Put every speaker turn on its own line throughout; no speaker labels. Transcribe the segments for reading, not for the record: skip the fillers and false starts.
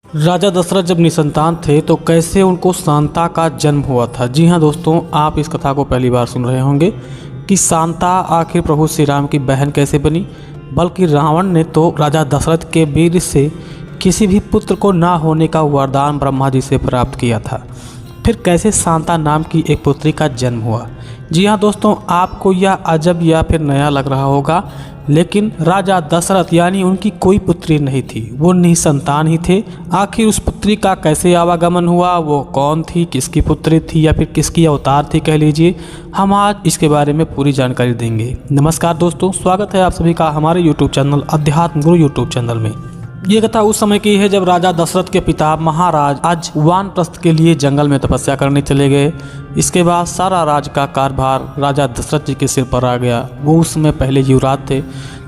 राजा दशरथ जब निसंतान थे तो कैसे उनको शांता का जन्म हुआ था। जी हाँ दोस्तों, आप इस कथा को पहली बार सुन रहे होंगे कि शांता आखिर प्रभु श्री राम की बहन कैसे बनी। बल्कि रावण ने तो राजा दशरथ के वीर से किसी भी पुत्र को ना होने का वरदान ब्रह्मा जी से प्राप्त किया था। फिर कैसे शांता नाम की एक पुत्री का जन्म हुआ। जी हाँ दोस्तों, आपको यह अजब या फिर नया लग रहा होगा, लेकिन राजा दशरथ यानी उनकी कोई पुत्री नहीं थी, वो निसंतान ही थे। आखिर उस पुत्री का कैसे आवागमन हुआ, वो कौन थी, किसकी पुत्री थी या फिर किसकी अवतार थी कह लीजिए, हम आज इसके बारे में पूरी जानकारी देंगे। नमस्कार दोस्तों, स्वागत है आप सभी का हमारे यूट्यूब चैनल अध्यात्म गुरु यूट्यूब चैनल में। ये कथा उस समय की है जब राजा दशरथ के पिता महाराज आज वानप्रस्थ के लिए जंगल में तपस्या करने चले गए। इसके बाद सारा राज का कार्यभार राजा दशरथ जी के सिर पर आ गया। वो उस समय पहले युवराज थे,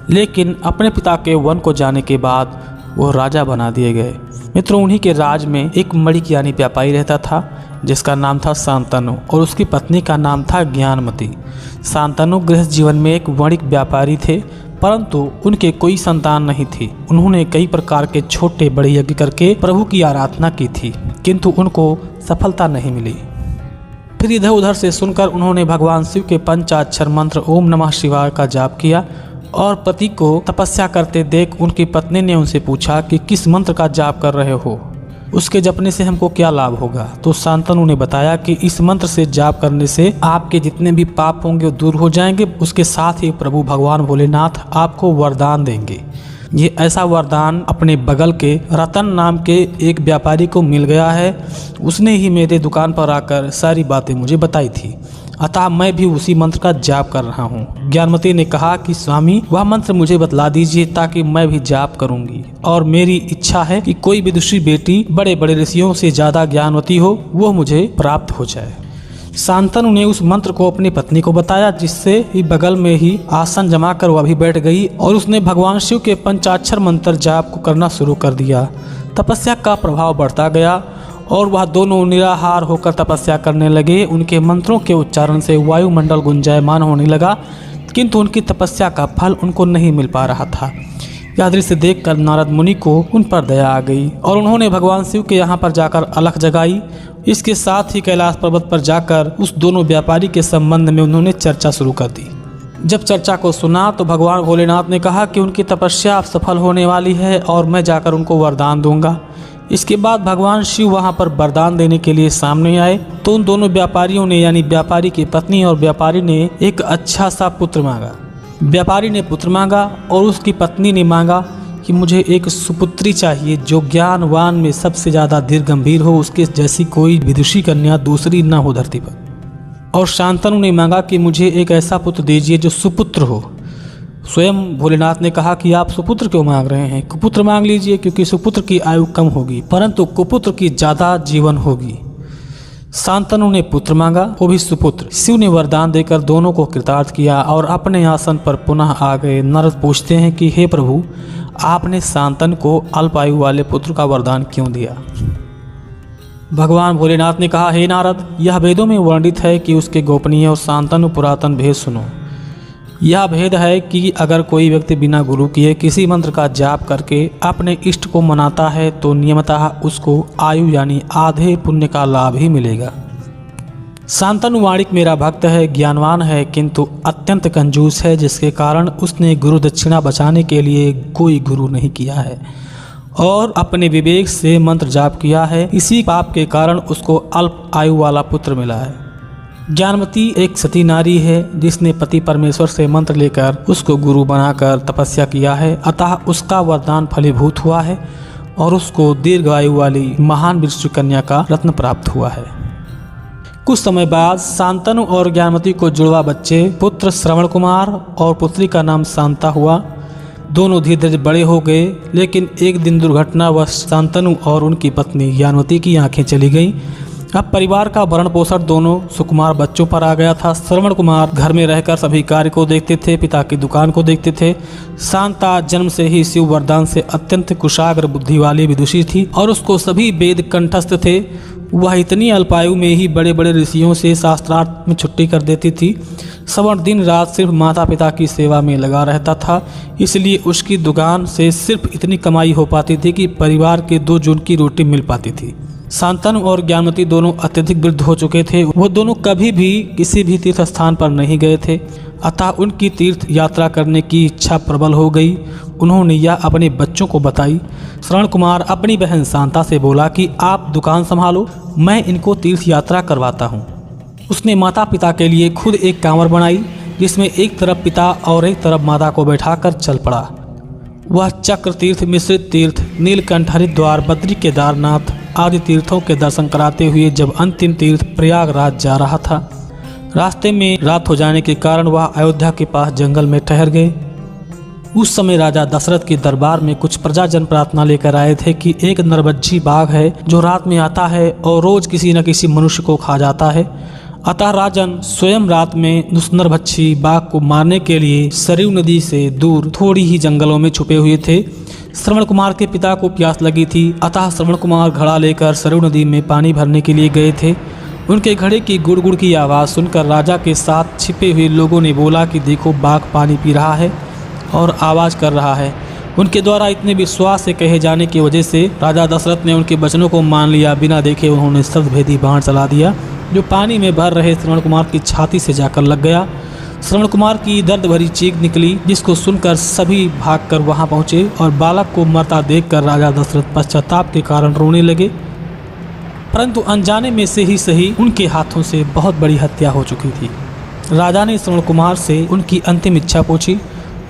लेकिन अपने पिता के वन को जाने के बाद वो राजा बना दिए गए। मित्रों, उन्हीं के राज में एक मणिक यानी व्यापारी रहता था जिसका नाम था शांतनु और उसकी पत्नी का नाम था ज्ञानमती। शांतनु गृहस्थ जीवन में एक वणिक व्यापारी थे, परंतु उनके कोई संतान नहीं थी। उन्होंने कई प्रकार के छोटे बड़े यज्ञ करके प्रभु की आराधना की थी, किंतु उनको सफलता नहीं मिली। फिर इधर उधर से सुनकर उन्होंने भगवान शिव के पंचाक्षर मंत्र ओम नमः शिवाय का जाप किया और पति को तपस्या करते देख उनकी पत्नी ने उनसे पूछा कि किस मंत्र का जाप कर रहे हो, उसके जपने से हमको क्या लाभ होगा। तो शांतनु ने बताया कि इस मंत्र से जाप करने से आपके जितने भी पाप होंगे वो दूर हो जाएंगे, उसके साथ ही प्रभु भगवान भोलेनाथ आपको वरदान देंगे। ये ऐसा वरदान अपने बगल के रतन नाम के एक व्यापारी को मिल गया है। उसने ही मेरे दुकान पर आकर सारी बातें मुझे बताई थी, अतः मैं भी उसी मंत्र का जाप कर रहा हूँ। ज्ञानमती ने कहा कि स्वामी, वह मंत्र मुझे बतला दीजिए ताकि मैं भी जाप करूँगी, और मेरी इच्छा है कि कोई विदुषी बेटी बड़े बड़े ऋषियों से ज़्यादा ज्ञानवती हो, वो मुझे प्राप्त हो जाए। शांतनु ने उस मंत्र को अपनी पत्नी को बताया, जिससे ही बगल में ही आसन जमा कर वह भी बैठ गई और उसने भगवान शिव के पंचाक्षर मंत्र जाप को करना शुरू कर दिया। तपस्या का प्रभाव बढ़ता गया और वह दोनों निराहार होकर तपस्या करने लगे। उनके मंत्रों के उच्चारण से वायुमंडल गुंजायमान होने लगा, किंतु उनकी तपस्या का फल उनको नहीं मिल पा रहा था। यह दृश्य देखकर नारद मुनि को उन पर दया आ गई और उन्होंने भगवान शिव के यहाँ पर जाकर अलख जगाई। इसके साथ ही कैलाश पर्वत पर जाकर उस दोनों व्यापारी के संबंध में उन्होंने चर्चा शुरू कर दी। जब चर्चा को सुना तो भगवान भोलेनाथ ने कहा कि उनकी तपस्या अब सफल होने वाली है और मैं जाकर उनको वरदान दूंगा। इसके बाद भगवान शिव वहां पर वरदान देने के लिए सामने आए तो उन दोनों व्यापारियों ने यानी व्यापारी की पत्नी और व्यापारी ने एक अच्छा सा पुत्र मांगा। व्यापारी ने पुत्र मांगा और उसकी पत्नी ने मांगा कि मुझे एक सुपुत्री चाहिए जो ज्ञानवान में सबसे ज़्यादा धीर गंभीर हो, उसके जैसी कोई विदुषी कन्या दूसरी न हो धरती पर। और शांतनु ने मांगा कि मुझे एक ऐसा पुत्र दीजिए जो सुपुत्र हो। स्वयं भोलेनाथ ने कहा कि आप सुपुत्र क्यों मांग रहे हैं, कुपुत्र मांग लीजिए, क्योंकि सुपुत्र की आयु कम होगी परंतु कुपुत्र की ज़्यादा जीवन होगी। शांतनु ने पुत्र मांगा, वो भी सुपुत्र। शिव ने वरदान देकर दोनों को कृतार्थ किया और अपने आसन पर पुनः आ गए। नारद पूछते हैं कि हे प्रभु, आपने शांतनु को अल्प आयु वाले पुत्र का वरदान क्यों दिया। भगवान भोलेनाथ ने कहा, हे नारद, यह वेदों में वर्णित है कि उसके गोपनीय और शांतनु पुरातन भेद सुनो। यह भेद है कि अगर कोई व्यक्ति बिना गुरु किए किसी मंत्र का जाप करके अपने इष्ट को मनाता है तो नियमतः उसको आयु यानी आधे पुण्य का लाभ ही मिलेगा। शांतनु वाणिक मेरा भक्त है, ज्ञानवान है, किंतु अत्यंत कंजूस है, जिसके कारण उसने गुरु दक्षिणा बचाने के लिए कोई गुरु नहीं किया है और अपने विवेक से मंत्र जाप किया है। इसी पाप के कारण उसको अल्प आयु वाला पुत्र मिला है। ज्ञानमती एक सती नारी है जिसने पति परमेश्वर से मंत्र लेकर उसको गुरु बनाकर तपस्या किया है, अतः उसका वरदान फलीभूत हुआ है और उसको दीर्घ आयु वाली महान विदुषी कन्या का रत्न प्राप्त हुआ है। कुछ समय बाद शांतनु और ज्ञानमती को जुड़वा बच्चे पुत्र श्रवण कुमार और पुत्री का नाम शांता हुआ। दोनों धीरे धीरे बड़े हो गए, लेकिन एक दिन दुर्घटनावश शांतनु और उनकी पत्नी ज्ञानमती की आंखें चली गईं। अब परिवार का भरण पोषण दोनों सुकुमार बच्चों पर आ गया था। श्रवण कुमार घर में रहकर सभी कार्य को देखते थे, पिता की दुकान को देखते थे। शांता जन्म से ही शिव वरदान से अत्यंत कुशाग्र बुद्धि वाली विदुषी थी और उसको सभी वेद कंठस्थ थे। वह इतनी अल्पायु में ही बड़े बड़े ऋषियों से शास्त्रार्थ में छुट्टी कर देती थी। श्रवण दिन रात सिर्फ माता पिता की सेवा में लगा रहता था, इसलिए उसकी दुकान से सिर्फ इतनी कमाई हो पाती थी कि परिवार के 2 जून की रोटी मिल पाती थी। शांतनु और ज्ञानमती दोनों अत्यधिक वृद्ध हो चुके थे। वो दोनों कभी भी किसी भी तीर्थ स्थान पर नहीं गए थे, अतः उनकी तीर्थ यात्रा करने की इच्छा प्रबल हो गई। उन्होंने यह अपने बच्चों को बताई। श्रवण कुमार अपनी बहन शांता से बोला कि आप दुकान संभालो, मैं इनको तीर्थ यात्रा करवाता हूँ। उसने माता पिता के लिए खुद एक कांवर बनाई, जिसमें एक तरफ पिता और एक तरफ माता को बैठाकर चल पड़ा। वह चक्र तीर्थ, मिश्रित तीर्थ, नीलकंठ, हरिद्वार, बद्री, केदारनाथ आदि तीर्थों के दर्शन कराते हुए जब अंतिम तीर्थ प्रयागराज जा रहा था, रास्ते में रात हो जाने के कारण वह अयोध्या के पास जंगल में ठहर गए। उस समय राजा दशरथ के दरबार में कुछ प्रजाजन प्रार्थना लेकर आए थे कि एक नरभक्षी बाघ है जो रात में आता है और रोज किसी न किसी मनुष्य को खा जाता है। अतः राजन स्वयं रात में उस नरभक्षी बाघ को मारने के लिए सरयू नदी से दूर थोड़ी ही जंगलों में छुपे हुए थे। श्रवण कुमार के पिता को प्यास लगी थी, अतः श्रवण कुमार घड़ा लेकर सरयू नदी में पानी भरने के लिए गए थे। उनके घड़े की गुड़गुड़ की आवाज़ सुनकर राजा के साथ छिपे हुए लोगों ने बोला कि देखो, बाघ पानी पी रहा है और आवाज़ कर रहा है। उनके द्वारा इतने विश्वास से कहे जाने की वजह से राजा दशरथ ने उनके वचनों को मान लिया। बिना देखे उन्होंने शब्दभेदी बाण चला दिया, जो पानी में भर रहे श्रवण कुमार की छाती से जाकर लग गया। श्रवण कुमार की दर्द भरी चीख निकली, जिसको सुनकर सभी भागकर वहां पहुंचे और बालक को मरता देखकर राजा दशरथ पश्चाताप के कारण रोने लगे। परंतु अनजाने में से ही सही उनके हाथों से बहुत बड़ी हत्या हो चुकी थी। राजा ने श्रवण कुमार से उनकी अंतिम इच्छा पूछी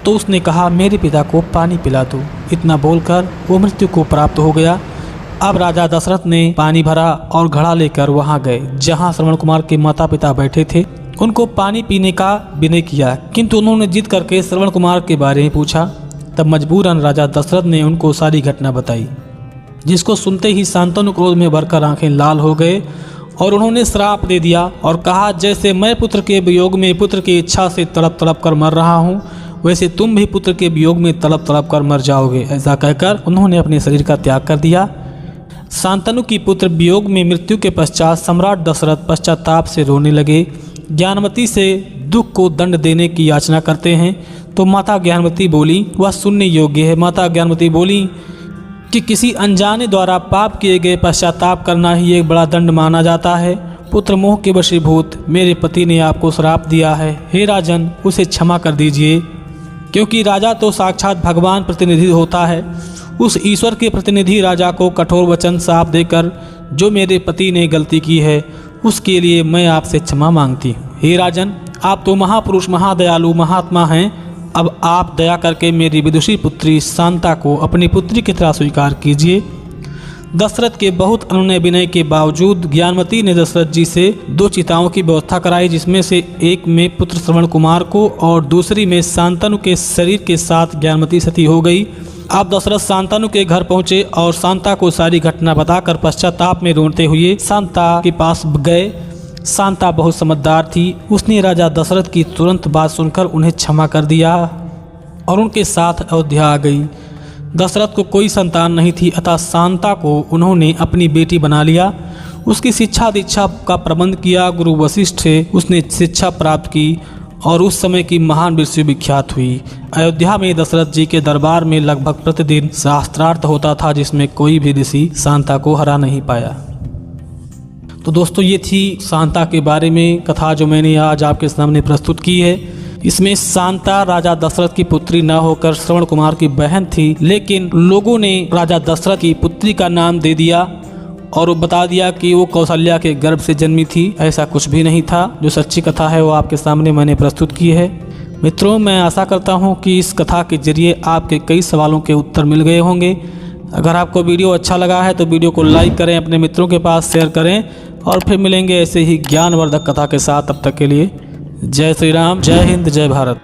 तो उसने कहा, मेरे पिता को पानी पिला दो। इतना बोलकर वो मृत्यु को प्राप्त हो गया। अब राजा दशरथ ने पानी भरा और घड़ा लेकर वहां गए जहां श्रवण कुमार के माता पिता बैठे थे। उनको पानी पीने का विनय किया, किंतु उन्होंने जिद करके श्रवण कुमार के बारे में पूछा। तब मजबूरन राजा दशरथ ने उनको सारी घटना बताई, जिसको सुनते ही शांतनु क्रोध में भरकर आंखें लाल हो गए और उन्होंने श्राप दे दिया और कहा, जैसे मैं पुत्र के वियोग में पुत्र की इच्छा से तड़प तड़प कर मर रहा हूँ, वैसे तुम भी पुत्र के वियोग में तड़प तड़प कर मर जाओगे। ऐसा कहकर उन्होंने अपने शरीर का त्याग कर दिया। शांतनु की पुत्र वियोग में मृत्यु के पश्चात सम्राट दशरथ पश्चाताप से रोने लगे। ज्ञानमती से दुख को दंड देने की याचना करते हैं तो माता ज्ञानमती बोली, वह सुनने योग्य है। माता ज्ञानमती बोली कि किसी अनजाने द्वारा पाप किए गए पश्चाताप करना ही एक बड़ा दंड माना जाता है। पुत्र मोह के वशीभूत मेरे पति ने आपको श्राप दिया है, हे राजन, उसे क्षमा कर दीजिए, क्योंकि राजा तो साक्षात भगवान प्रतिनिधि होता है। उस ईश्वर के प्रतिनिधि राजा को कठोर वचन साफ देकर जो मेरे पति ने गलती की है उसके लिए मैं आपसे क्षमा मांगती हूँ। हे राजन, आप तो महापुरुष, महादयालु, महात्मा हैं। अब आप दया करके मेरी विदुषी पुत्री शांता को अपनी पुत्री की तरह स्वीकार कीजिए। दशरथ के बहुत अनुनय विनय के बावजूद ज्ञानमती ने दशरथ जी से 2 चिताओं की व्यवस्था कराई, जिसमें से एक में पुत्र श्रवण कुमार को और दूसरी में शांतनु के शरीर के साथ ज्ञानमती सती हो गई। अब दशरथ शांतनु के घर पहुंचे और शांता को सारी घटना बताकर पश्चाताप में रोते हुए शांता के पास गए। शांता बहुत समझदार थी। उसने राजा दशरथ की तुरंत बात सुनकर उन्हें क्षमा कर दिया और उनके साथ अयोध्या आ गई। दशरथ को कोई संतान नहीं थी, अतः शांता को उन्होंने अपनी बेटी बना लिया। उसकी शिक्षा दीक्षा का प्रबंध किया। गुरु वशिष्ठ से उसने शिक्षा प्राप्त की और उस समय की महान विश्वविख्यात हुई। अयोध्या में दशरथ जी के दरबार में लगभग प्रतिदिन शास्त्रार्थ होता था, जिसमें कोई भी ऋषि शांता को हरा नहीं पाया। तो दोस्तों, ये थी शांता के बारे में कथा जो मैंने आज आपके सामने प्रस्तुत की है। इसमें शांता राजा दशरथ की पुत्री न होकर श्रवण कुमार की बहन थी, लेकिन लोगों ने राजा दशरथ की पुत्री का नाम दे दिया और वो बता दिया कि वो कौशल्या के गर्भ से जन्मी थी। ऐसा कुछ भी नहीं था। जो सच्ची कथा है वो आपके सामने मैंने प्रस्तुत की है। मित्रों, मैं आशा करता हूँ कि इस कथा के जरिए आपके कई सवालों के उत्तर मिल गए होंगे। अगर आपको वीडियो अच्छा लगा है तो वीडियो को लाइक करें, अपने मित्रों के पास शेयर करें और फिर मिलेंगे ऐसे ही ज्ञानवर्धक कथा के साथ। तब तक के लिए जय श्री राम, जय हिंद, जय भारत।